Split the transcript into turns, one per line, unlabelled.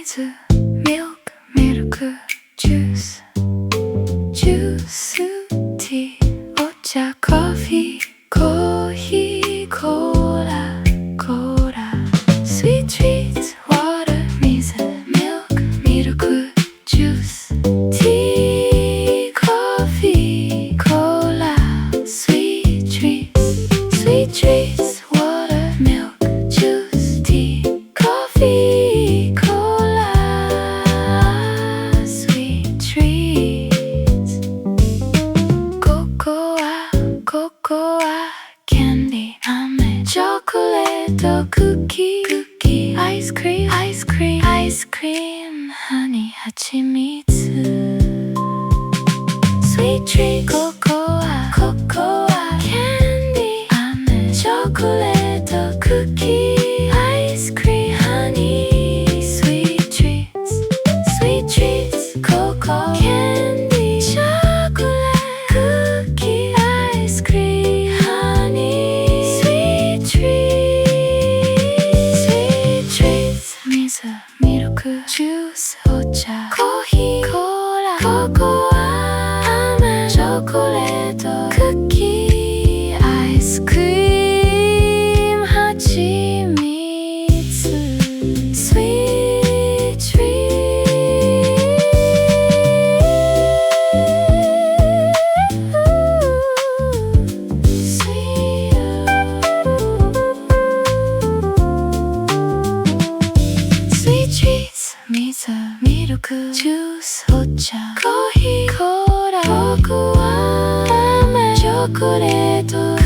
水、ミルク、ミルク、ジュース、ジュース、ティー、お茶、コーヒー、コーヒー、コーラ、コーラ、スイートトリート、ワター、水、ミルク、ミルク、ジュース、ティー、コーヒー、コーラ、スイートトリート、スイートトリート、ワター、ミルク、ジュース、ティー、コーヒー、コーラ、スイートトリート、ココア、ココア、キャンディー、飴、チョコレート、クッキー、クッキー、アイスクリーム、アイスクリーム、アイスクリーム、ハニー、はちみつ、スイートトリート、ココア、ココア、キャンディー、飴、チョコレート、クッキー、アイスクリーム、ハニー、スイートトリート、スイートトリート、ココア、キャンディー、チョコレート、クッキー、アイスクリーム、ハニー、スイートトリート、スイートトリート、水、ミルク、ジュース、お茶、コーヒー、コーラ、ココア、飴、チョコレート、クッキー、アイスクリーム、はちみつ、スイートトリート、スイートトリート、水、ミルク、ジュース、お茶、コーヒー、コーラ、ココア、飴、チョコレート、